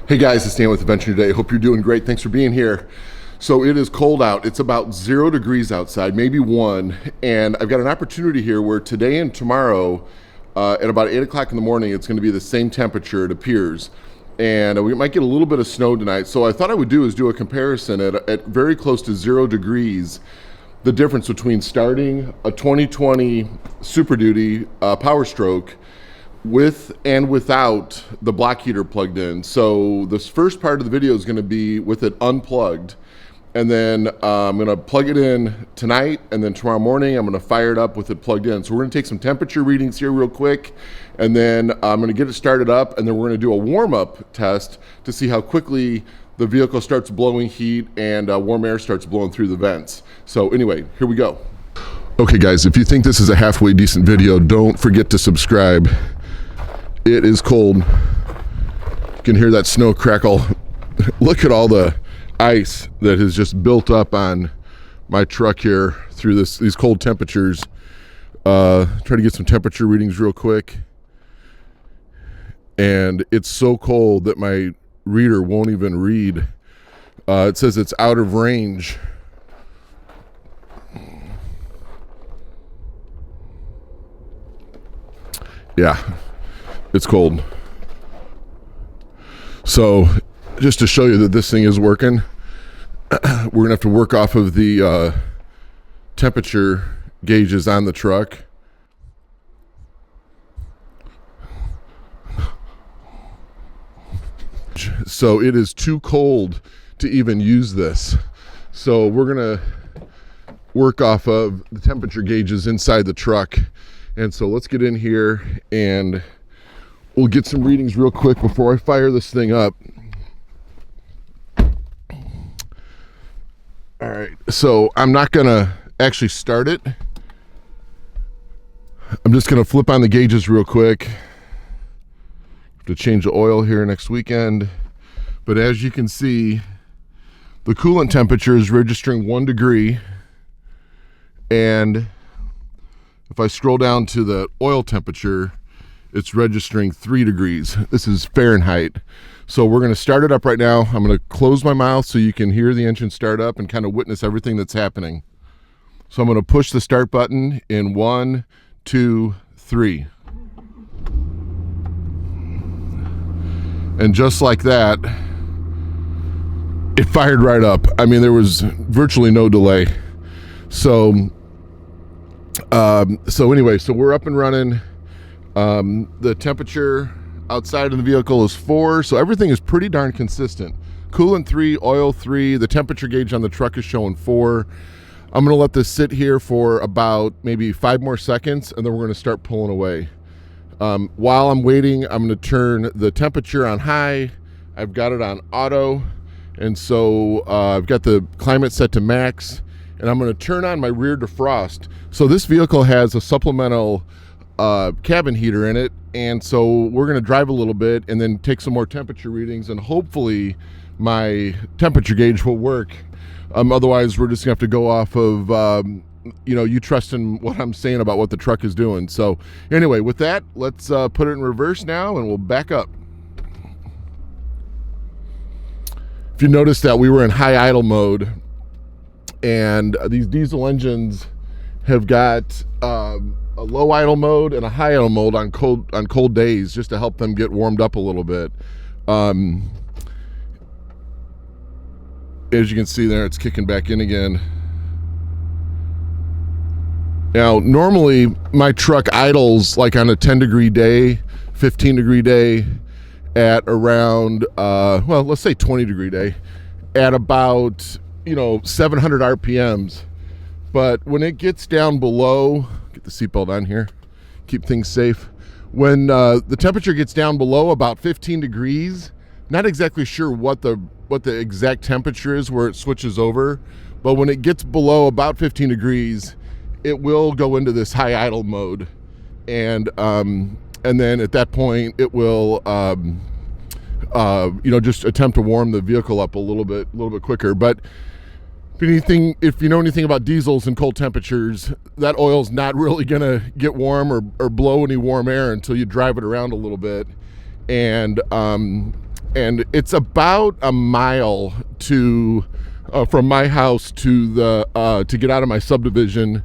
Hey guys, it's Dan with Adventure Today. Hope you're doing great. Thanks for being here. So it is cold out. It's about 0 degrees outside, maybe 1. And I've got an opportunity here where today and tomorrow at about 8 o'clock in the morning, it's going to be the same temperature, it appears. And we might get a little bit of snow tonight. So I thought I would do a comparison at very close to 0 degrees, the difference between starting a 2020 Super Duty Power Stroke with and without the block heater plugged in. So this first part of the video is going to be with it unplugged, and then I'm going to plug it in tonight, and then tomorrow morning I'm going to fire it up with it plugged in. So we're going to take some temperature readings here real quick, and then I'm going to get it started up, and then we're going to do a warm-up test to see how quickly the vehicle starts blowing heat and warm air starts blowing through the vents. So anyway, here we go. Okay guys, if you think this is a halfway decent video, don't forget to subscribe. It is cold. You can hear that snow crackle. Look at all the ice that has just built up on my truck here through these cold temperatures. Try to get some temperature readings real quick. And it's so cold that my reader won't even read. It says it's out of range. Yeah. It's cold. So just to show you that this thing is working, we're gonna have to work off of the temperature gauges on the truck. So it is too cold to even use this. So we're gonna work off of the temperature gauges inside the truck. And so let's get in here and we'll get some readings real quick before I fire this thing up. All right, so I'm not gonna actually start it. I'm just gonna flip on the gauges real quick. Have to change the oil here next weekend. But as you can see, the coolant temperature is registering 1 degree. And if I scroll down to the oil temperature, it's registering 3 degrees. This is Fahrenheit. So we're gonna start it up right now. I'm gonna close my mouth so you can hear the engine start up and kind of witness everything that's happening. So I'm gonna push the start button in 1, 2, 3. And just like that, it fired right up. I mean, there was virtually no delay. So anyway, so we're up and running. The temperature outside of the vehicle is 4, so everything is pretty darn consistent. Coolant 3, oil 3, the temperature gauge on the truck is showing 4. I'm gonna let this sit here for about maybe 5 more seconds, and then we're gonna start pulling away. While I'm waiting, I'm gonna turn the temperature on high. I've got it on auto, and so I've got the climate set to max, and I'm gonna turn on my rear defrost. So this vehicle has a supplemental cabin heater in it, and so we're going to drive a little bit and then take some more temperature readings, and hopefully my temperature gauge will work. Otherwise we're just gonna have to go off of you trust in what I'm saying about what the truck is doing. So anyway, with that, let's put it in reverse now and we'll back up. If you notice that we were in high idle mode, and these diesel engines have got a low idle mode and a high idle mode on cold days, just to help them get warmed up a little bit. As you can see there, it's kicking back in again. Now, normally my truck idles like on a 10-degree day, 15-degree day, at around well, let's say 20-degree day, at about 700 RPMs. But when it gets down below, get the seatbelt on here, keep things safe. When the temperature gets down below about 15 degrees, not exactly sure what the exact temperature is where it switches over, but when it gets below about 15 degrees, it will go into this high idle mode, and then at that point it will just attempt to warm the vehicle up a little bit quicker. But if you know anything about diesels and cold temperatures, that oil's not really gonna get warm or blow any warm air until you drive it around a little bit. And and it's about a mile to from my house to the to get out of my subdivision.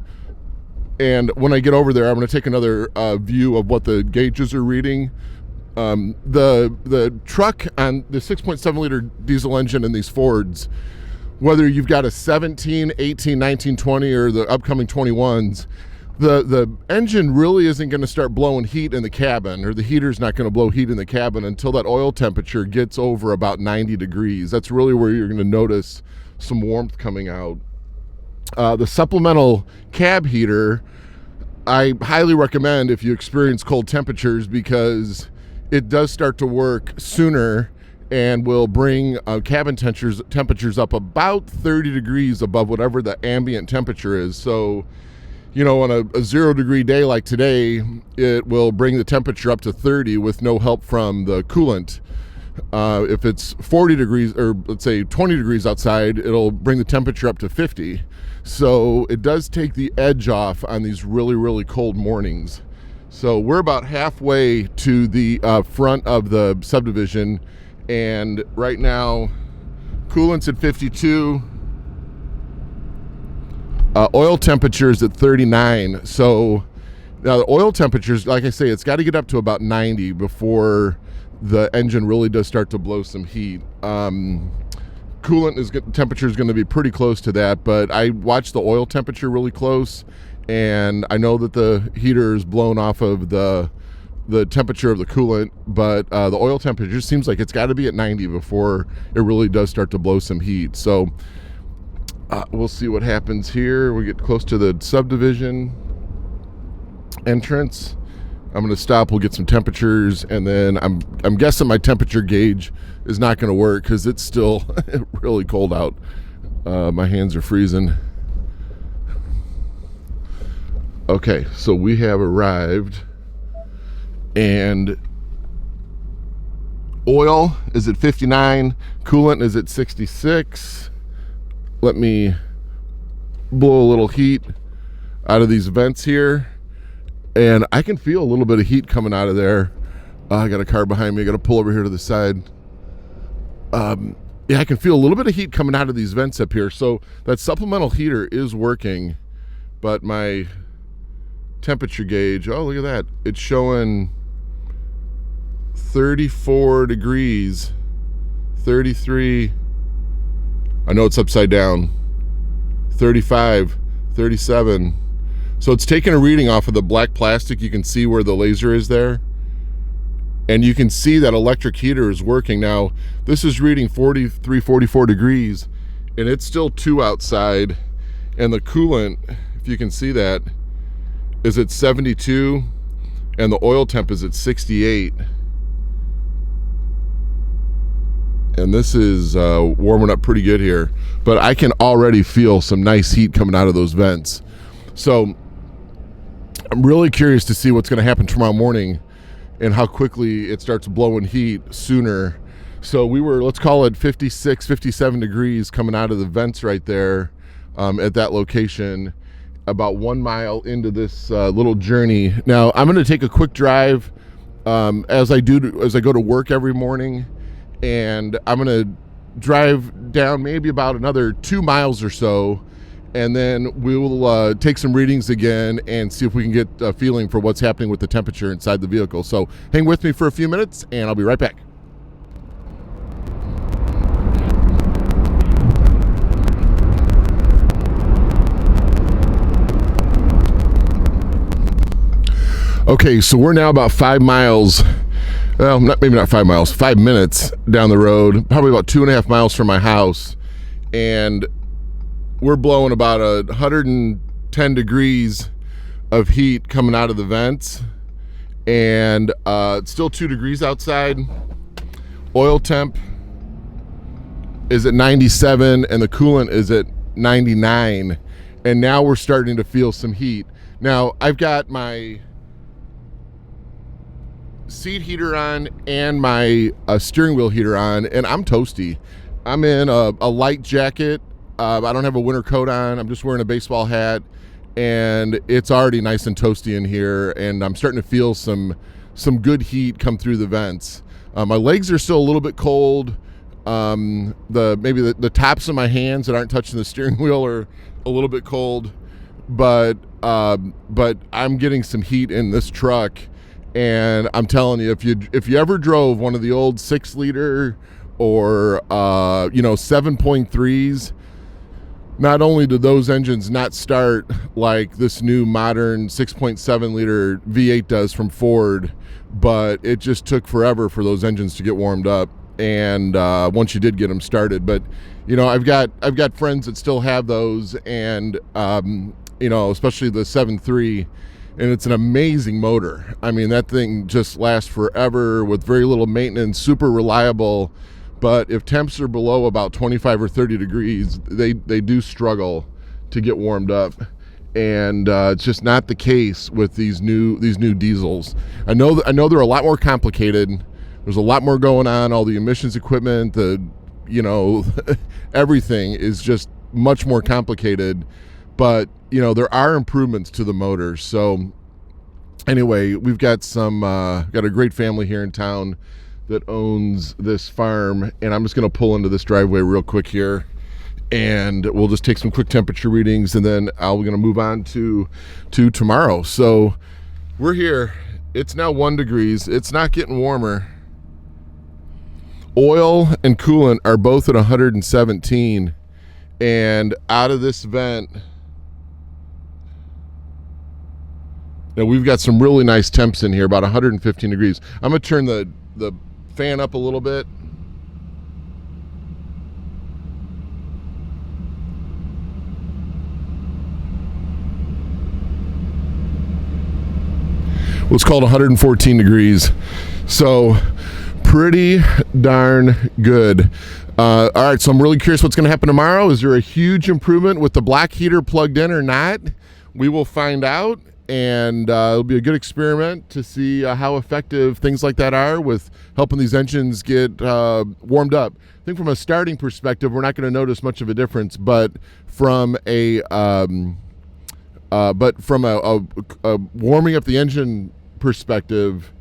And when I get over there, I'm going to take another view of what the gauges are reading. The truck on the 6.7 liter diesel engine in these Fords, whether you've got a 17, 18, 19, 20, or the upcoming 21s, the engine really isn't going to start blowing heat in the cabin, or the heater's not going to blow heat in the cabin until that oil temperature gets over about 90 degrees. That's really where you're going to notice some warmth coming out. The supplemental cab heater, I highly recommend if you experience cold temperatures, because it does start to work sooner and will bring cabin temperatures up about 30 degrees above whatever the ambient temperature is. So, you know, on a 0 degree day like today, it will bring the temperature up to 30 with no help from the coolant. If it's 40 degrees, or let's say 20 degrees outside, it'll bring the temperature up to 50. So it does take the edge off on these really, really cold mornings. So we're about halfway to the front of the subdivision, and right now coolant's at 52, oil temperature's at 39. So now the oil temperatures, like I say, it's got to get up to about 90 before the engine really does start to blow some heat. Coolant temperature is going to be pretty close to that, but I watched the oil temperature really close, and I know that the heater is blown off of the temperature of the coolant, but the oil temperature seems like it's got to be at 90 before it really does start to blow some heat. So we'll see what happens here. We get close to the subdivision entrance. I'm going to stop, we'll get some temperatures, and then I'm guessing my temperature gauge is not going to work because it's still really cold out. My hands are freezing. Okay, so we have arrived, and oil is at 59, coolant is at 66. Let me blow a little heat out of these vents here, and I can feel a little bit of heat coming out of there. I got a car behind me. I got to pull over here to the side. Yeah, I can feel a little bit of heat coming out of these vents up here. So that supplemental heater is working, but my temperature gauge, oh, look at that. It's showing 34 degrees, 33. I know it's upside down. 35, 37. So it's taking a reading off of the black plastic. You can see where the laser is there. And you can see that electric heater is working. Now, this is reading 43, 44 degrees, and it's still 2 outside. And the coolant, if you can see that, is at 72, and the oil temp is at 68. And this is warming up pretty good here. But I can already feel some nice heat coming out of those vents. So I'm really curious to see what's going to happen tomorrow morning and how quickly it starts blowing heat sooner. So we were, let's call it 56, 57 degrees coming out of the vents right there at that location, about 1 mile into this little journey. Now I'm going to take a quick drive as I go to work every morning, and I'm going to drive down maybe about another 2 miles or so, and then we will take some readings again and see if we can get a feeling for what's happening with the temperature inside the vehicle. So hang with me for a few minutes, and I'll be right back. Okay, so we're now about 5 miles, well, maybe not 5 miles, 5 minutes down the road, probably about 2.5 miles from my house, and we're blowing about 110 degrees of heat coming out of the vents, and it's still 2 degrees outside. Oil temp is at 97, and the coolant is at 99, and now we're starting to feel some heat. Now, I've got my seat heater on and my steering wheel heater on, and I'm toasty. I'm in a light jacket. I don't have a winter coat on. I'm just wearing a baseball hat, and it's already nice and toasty in here, and I'm starting to feel some good heat come through the vents. My legs are still a little bit cold. Maybe the tops of my hands that aren't touching the steering wheel are a little bit cold, but I'm getting some heat in this truck, and I'm telling you, if you ever drove one of the old 6-liter or 7.3s, not only do those engines not start like this new modern 6.7 liter V8 does from Ford, but it just took forever for those engines to get warmed up. And once you did get them started, but I've got friends that still have those, and especially the 7.3, and it's an amazing motor. I mean, that thing just lasts forever with very little maintenance, super reliable. But if temps are below about 25 or 30 degrees, they do struggle to get warmed up. And it's just not the case with these new diesels. I know they're a lot more complicated. There's a lot more going on. All the emissions equipment, everything is just much more complicated. But there are improvements to the motors. So anyway, we've got got a great family here in town that owns this farm, and I'm just going to pull into this driveway real quick here, and we'll just take some quick temperature readings, and then we're going to move on to tomorrow. So we're here. It's now 1 degrees. It's not getting warmer. Oil and coolant are both at 117, and out of this vent, now we've got some really nice temps in here, about 115 degrees. I'm going to turn the fan up a little bit. Well, it's called 114 degrees. So pretty darn good. All right, so I'm really curious what's going to happen tomorrow. Is there a huge improvement with the black heater plugged in or not? We will find out. And it'll be a good experiment to see how effective things like that are with helping these engines get warmed up. I think from a starting perspective, we're not going to notice much of a difference, but from a warming up the engine perspective,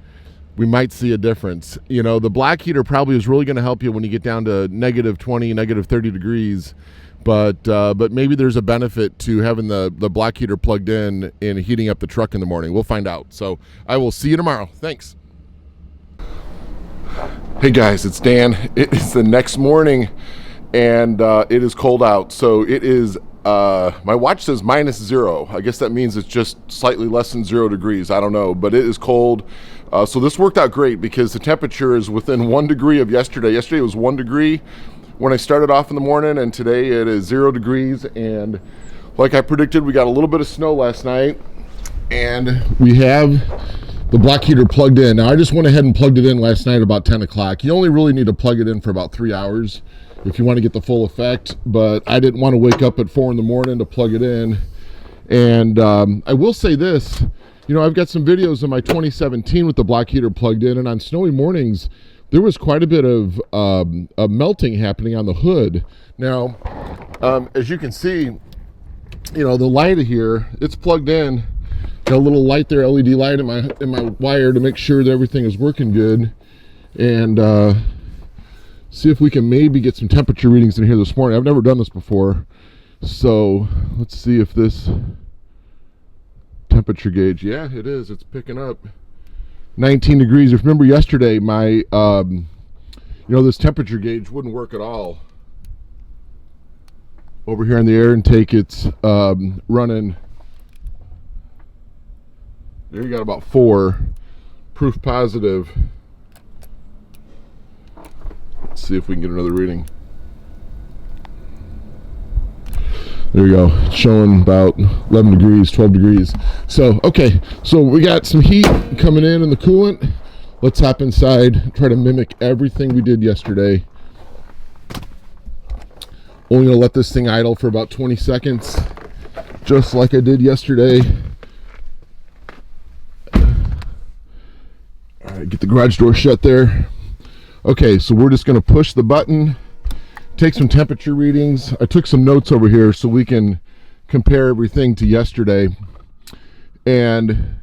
we might see a difference. The black heater probably is really going to help you when you get down to negative 20, negative 30 degrees. But maybe there's a benefit to having the black heater plugged in and heating up the truck in the morning. We'll find out. So I will see you tomorrow. Thanks. Hey guys, it's Dan. It is the next morning, and it is cold out. So it is, my watch says -0. I guess that means it's just slightly less than 0 degrees. I don't know, but it is cold. So this worked out great because the temperature is within 1 degree of yesterday. Yesterday was 1 degree when I started off in the morning, and today it is 0 degrees. And like I predicted, we got a little bit of snow last night, and we have the black heater plugged in. Now I just went ahead and plugged it in last night about 10 o'clock. You only really need to plug it in for about 3 hours if you want to get the full effect, but I didn't want to wake up at 4 in the morning to plug it in. And I will say this, I've got some videos of my 2017 with the black heater plugged in, and on snowy mornings, there was quite a bit of melting happening on the hood. Now, as you can see, the light here, it's plugged in. Got a little light there, LED light in my wire to make sure that everything is working good. And see if we can maybe get some temperature readings in here this morning. I've never done this before. So let's see if this temperature gauge, yeah, it is. It's picking up. 19 degrees. If you remember yesterday, my this temperature gauge wouldn't work at all. Over here on the air intake, it's running. There you got about 4. Proof positive. Let's see if we can get another reading. There you go. It's showing about 11 degrees, 12 degrees. So, okay. So we got some heat coming in the coolant. Let's hop inside, try to mimic everything we did yesterday. Only gonna let this thing idle for about 20 seconds, just like I did yesterday. All right, get the garage door shut there. Okay, so we're just gonna push the button, take some temperature readings. I took some notes over here so we can compare everything to yesterday. And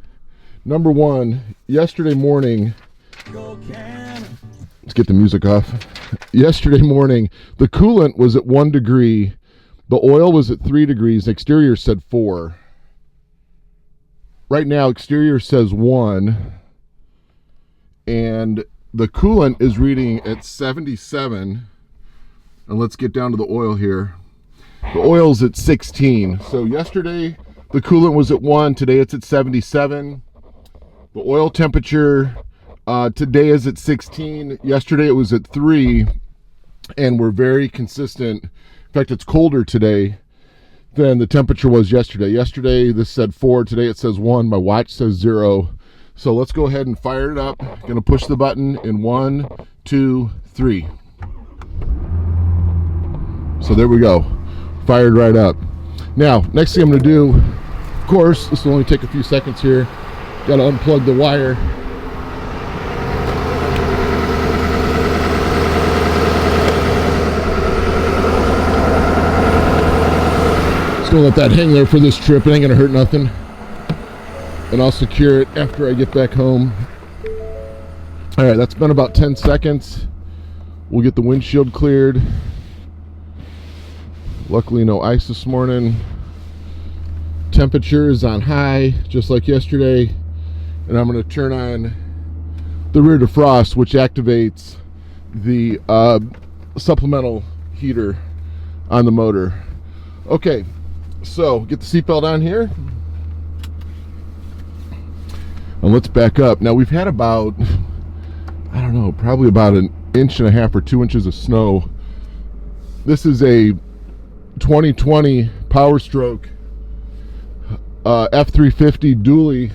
number one, yesterday morning, Let's get the music off. Yesterday morning, the coolant was at 1 degree. The oil was at 3 degrees. Exterior said 4. Right now, exterior says 1. And the coolant is reading at 77. And let's get down to the oil here. The oil's at 16. So yesterday, the coolant was at 1. Today, it's at 77. The oil temperature today is at 16. Yesterday, it was at 3. And we're very consistent. In fact, it's colder today than the temperature was yesterday. Yesterday, this said 4. Today, it says 1. My watch says 0. So let's go ahead and fire it up. Gonna push the button in 1, 2, 3. So there we go. Fired right up. Now, next thing I'm gonna do, of course, this will only take a few seconds here. Gotta unplug the wire. Just gonna let that hang there for this trip. It ain't gonna hurt nothing. And I'll secure it after I get back home. All right, that's been about 10 seconds. We'll get the windshield cleared. Luckily, no ice this morning. Temperature is on high, just like yesterday. And I'm going to turn on the rear defrost, which activates the supplemental heater on the motor. Okay, so get the seatbelt on here. And let's back up. Now we've had about, I don't know, probably about 1.5 inches or 2 inches of snow. This is a 2020 Power Stroke F350 dually,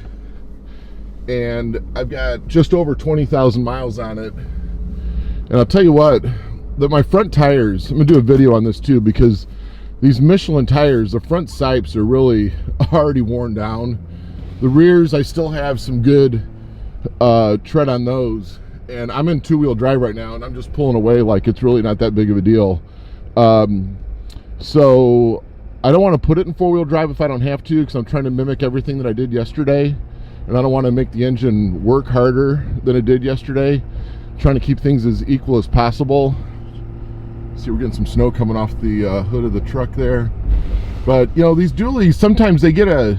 and I've got just over 20,000 miles on it. And I'll tell you what, my front tires, I'm gonna do a video on this too, because these Michelin tires, the front sipes are really already worn down. The rears, I still have some good tread on those. And I'm in 2-wheel drive right now, and I'm just pulling away like it's really not that big of a deal. So I don't want to put it in 4-wheel drive if I don't have to, because I'm trying to mimic everything that I did yesterday. And I don't want to make the engine work harder than it did yesterday. I'm trying to keep things as equal as possible. See, we're getting some snow coming off the hood of the truck there. But, you know, these dualies, sometimes they get a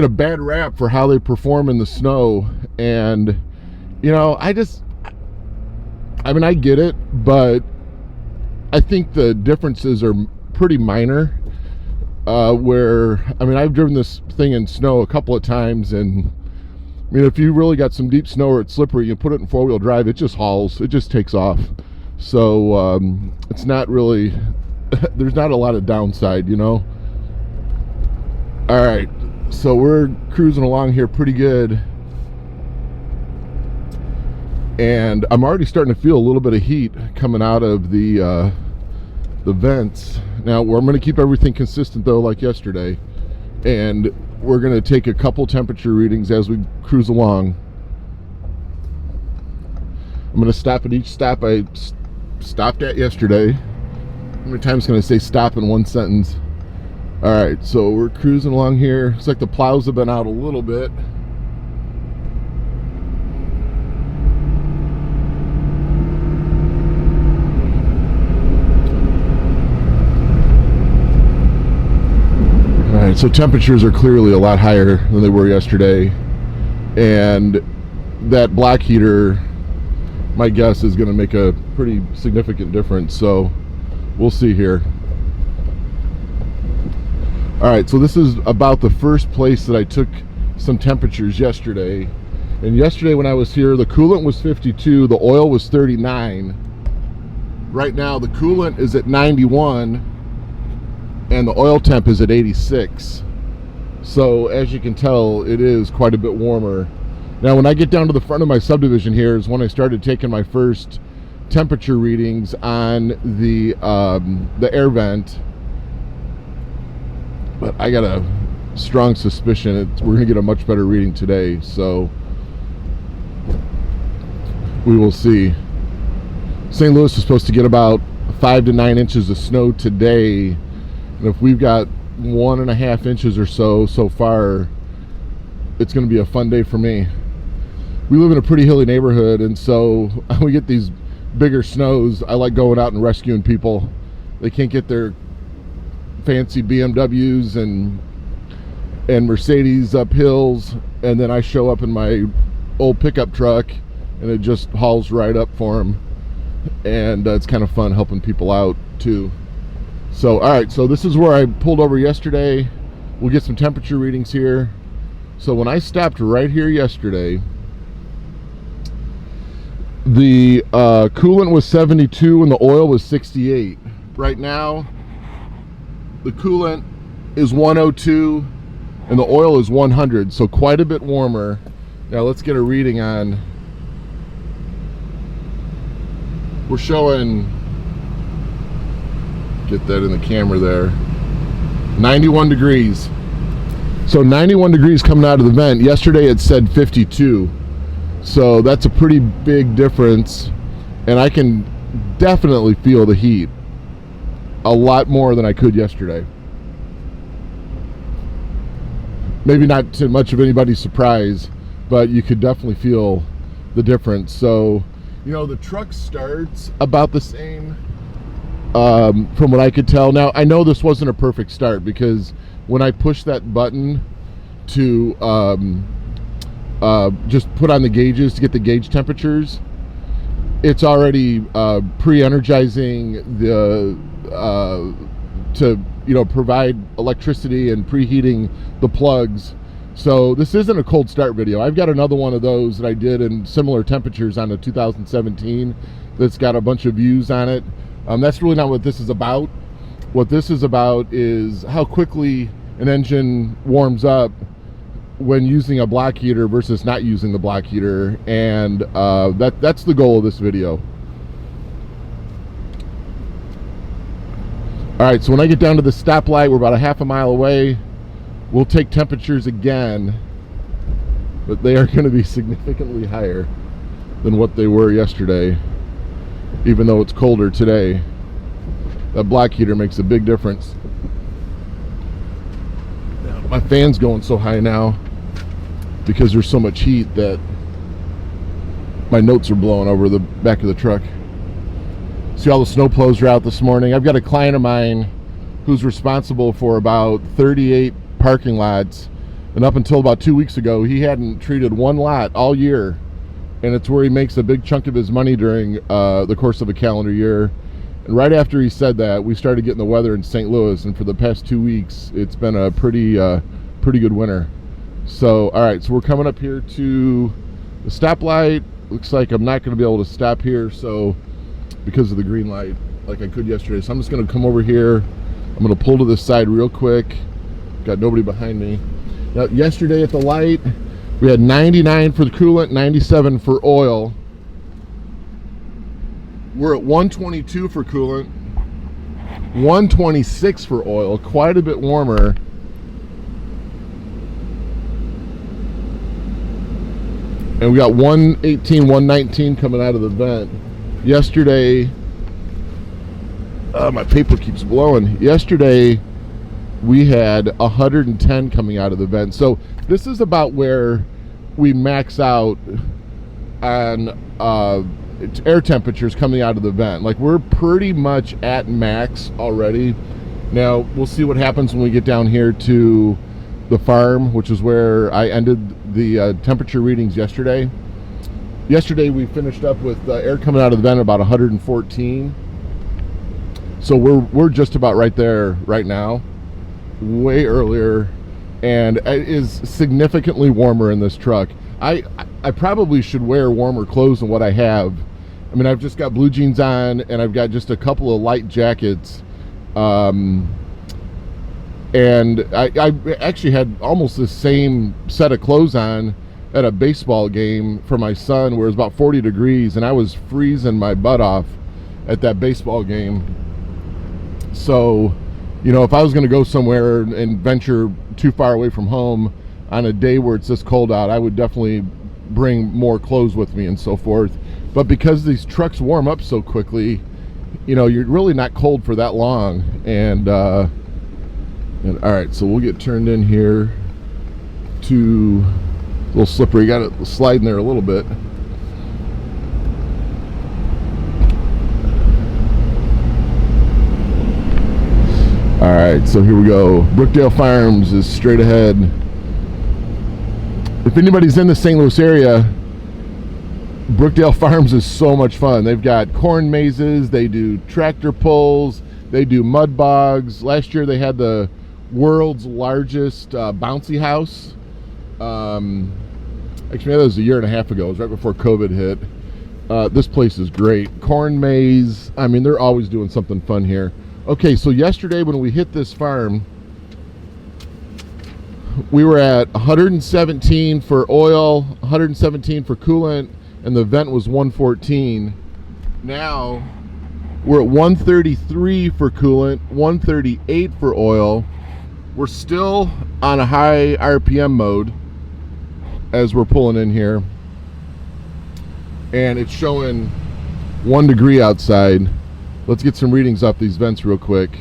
bad rap for how they perform in the snow. And, you know, I mean, I get it, but I think the differences are pretty minor. I've driven this thing in snow a couple of times, and I mean, if you really got some deep snow or it's slippery, you put it in 4-wheel drive, it just hauls, it just takes off. So it's not really, there's not a lot of downside, you know. All right, so we're cruising along here pretty good, and I'm already starting to feel a little bit of heat coming out of the vents. Now, I'm going to keep everything consistent though, like yesterday, and we're going to take a couple temperature readings as we cruise along. I'm going to stop at each stop I stopped at yesterday. How many times can I say stop in one sentence? All right, so we're cruising along here. It's like the plows have been out a little bit. All right, so temperatures are clearly a lot higher than they were yesterday. And that black heater, my guess, is going to make a pretty significant difference. So we'll see here. All right, so this is about the first place that I took some temperatures yesterday. And yesterday when I was here, the coolant was 52, the oil was 39. Right now, the coolant is at 91, and the oil temp is at 86. So as you can tell, it is quite a bit warmer. Now, when I get down to the front of my subdivision here is when I started taking my first temperature readings on the air vent. But I got a strong suspicion we're going to get a much better reading today, so we will see. St. Louis is supposed to get about 5 to 9 inches of snow today, and if we've got 1.5 inches or so far, it's going to be a fun day for me. we live in a pretty hilly neighborhood, and so we get these bigger snows. I like going out and rescuing people. They can't get their fancy BMWs and Mercedes up hills, and then I show up in my old pickup truck and it just hauls right up for them, and it's kind of fun helping people out too. So all right, so this is where I pulled over yesterday. We'll get some temperature readings here. So when I stopped right here yesterday, the coolant was 72 and the oil was 68. Right now the coolant is 102 and the oil is 100, so quite a bit warmer. Now let's get a reading on. We're showing, get that in the camera there, 91 degrees. So 91 degrees coming out of the vent. Yesterday it said 52. So that's a pretty big difference, and I can definitely feel the heat a lot more than I could yesterday. Maybe not to much of anybody's surprise, but you could definitely feel the difference. So, you know, the truck starts about the same from what I could tell. Now, I know this wasn't a perfect start because when I pushed that button to just put on the gauges to get the gauge temperatures, it's already pre-energizing the to, you know, provide electricity and preheating the plugs. So this isn't a cold start video. I've got another one of those that I did in similar temperatures on a 2017 that's got a bunch of views on it. That's really not what this is about. What this is about is how quickly an engine warms up when using a block heater versus not using the block heater, and that's the goal of this video. All right, so when I get down to the stoplight, we're about a half a mile away. We'll take temperatures again, but they are going to be significantly higher than what they were yesterday, even though it's colder today. That block heater makes a big difference. My fan's going so high now because there's so much heat that my notes are blowing over the back of the truck. See, all the snow plows are out this morning. I've got a client of mine who's responsible for about 38 parking lots, and up until about 2 weeks ago he hadn't treated one lot all year, and it's where he makes a big chunk of his money during the course of a calendar year. And right after he said that, we started getting the weather in St. Louis, and for the past 2 weeks it's been a pretty good winter. So all right, so we're coming up here to the stoplight. Looks like I'm not going to be able to stop here, so because of the green light, like I could yesterday. So I'm just going to come over here. I'm going to pull to this side real quick. Got nobody behind me. Now, yesterday at the light, we had 99 for the coolant, 97 for oil. We're at 122 for coolant, 126 for oil, quite a bit warmer. And we got 118, 119 coming out of the vent. Yesterday, my paper keeps blowing. Yesterday, we had 110 coming out of the vent. So this is about where we max out on air temperatures coming out of the vent. Like, we're pretty much at max already. Now, we'll see what happens when we get down here to the farm, which is where I ended the temperature readings yesterday. Yesterday we finished up with air coming out of the vent about 114. So we're just about right there right now, way earlier, and it is significantly warmer in this truck. I probably should wear warmer clothes than what I have. I mean, I've just got blue jeans on, and I've got just a couple of light jackets. And I actually had almost the same set of clothes on at a baseball game for my son where it was about 40 degrees, and I was freezing my butt off at that baseball game. So, you know, if I was going to go somewhere and venture too far away from home on a day where it's this cold out, I would definitely bring more clothes with me and so forth. But because these trucks warm up so quickly, you know, you're really not cold for that long. And all right, so we'll get turned in here to little slippery. Got it sliding there a little bit. All right, so here we go. Brookdale Farms is straight ahead. If anybody's in the St. Louis area, Brookdale Farms is so much fun. They've got corn mazes, they do tractor pulls, they do mud bogs. Last year they had the world's largest bouncy house. Actually, that was a year and a half ago. It was right before COVID hit. This place is great. Corn maze. I mean, they're always doing something fun here. Okay, so yesterday when we hit this farm, we were at 117 for oil, 117 for coolant, and the vent was 114. Now we're at 133 for coolant, 138 for oil. We're still on a high RPM mode as we're pulling in here, and it's showing 1 degree outside. Let's get some readings off these vents real quick.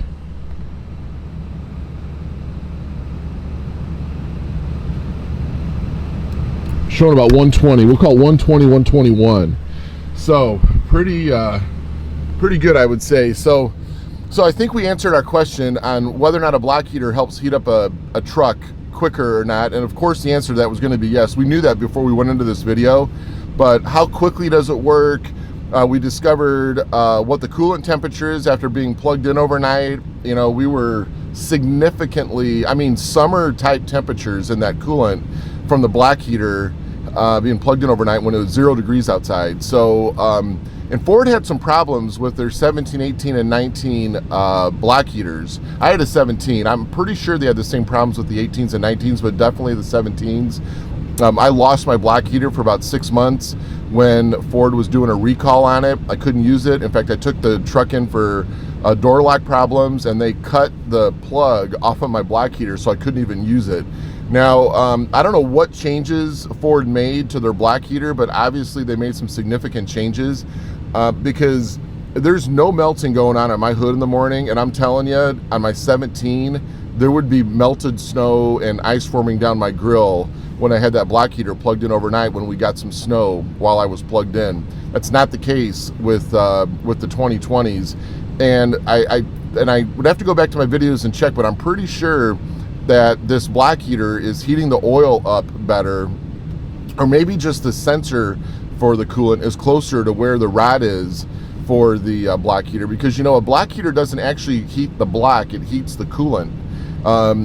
Showing about 120. We'll call it 120, 121. So pretty good, I would say. So I think we answered our question on whether or not a block heater helps heat up a truck quicker or not. And of course the answer to that was going to be yes. We knew that before we went into this video, but how quickly does it work? We discovered what the coolant temperature is after being plugged in overnight. You know, we were significantly, I mean, summer type temperatures in that coolant from the black heater being plugged in overnight when it was 0 degrees outside. So, and Ford had some problems with their 17, 18, and 19 black heaters. I had a 17. I'm pretty sure they had the same problems with the 18s and 19s, but definitely the 17s. I lost my black heater for about 6 months when Ford was doing a recall on it. I couldn't use it. In fact, I took the truck in for door lock problems, and they cut the plug off of my black heater, so I couldn't even use it. Now, I don't know what changes Ford made to their black heater, but obviously they made some significant changes because there's no melting going on my hood in the morning, and I'm telling you, on my 17, there would be melted snow and ice forming down my grill when I had that black heater plugged in overnight when we got some snow while I was plugged in. That's not the case with the 2020s. And I would have to go back to my videos and check, but I'm pretty sure that this black heater is heating the oil up better, or maybe just the sensor for the coolant is closer to where the rod is for the black heater, because you know, a black heater doesn't actually heat the black, it heats the coolant.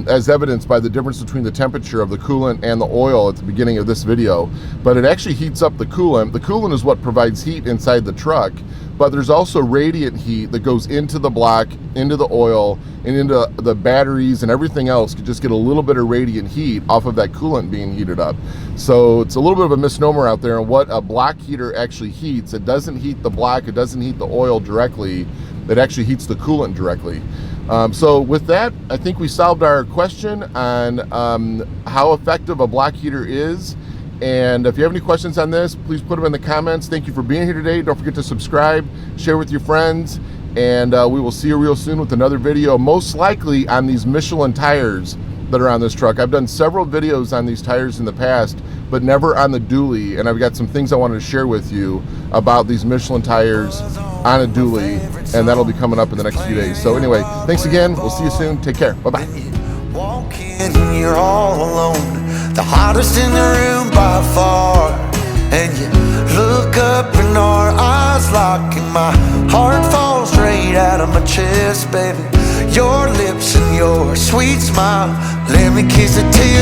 As evidenced by the difference between the temperature of the coolant and the oil at the beginning of this video. But it actually heats up the coolant. The coolant is what provides heat inside the truck, but there's also radiant heat that goes into the black, into the oil, and into the batteries, and everything else could just get a little bit of radiant heat off of that coolant being heated up. So it's a little bit of a misnomer out there on what a black heater actually heats. It doesn't heat the black, it doesn't heat the oil directly, it actually heats the coolant directly. So with that, I think we solved our question on how effective a black heater is. And if you have any questions on this, please put them in the comments. Thank you for being here today. Don't forget to subscribe, share with your friends, and we will see you real soon with another video, most likely on these Michelin tires that are on this truck. I've done several videos on these tires in the past, but never on the dually, and I've got some things I wanted to share with you about these Michelin tires on a dually, and that'll be coming up in the next few days. So anyway, thanks again. We'll see you soon. Take care. Bye-bye. Walk in, you're all alone, the hottest in the room by far, and you look up and our eyes lock, and my heart falls straight out of my chest, baby. Your lips and your sweet smile, let me kiss it to you.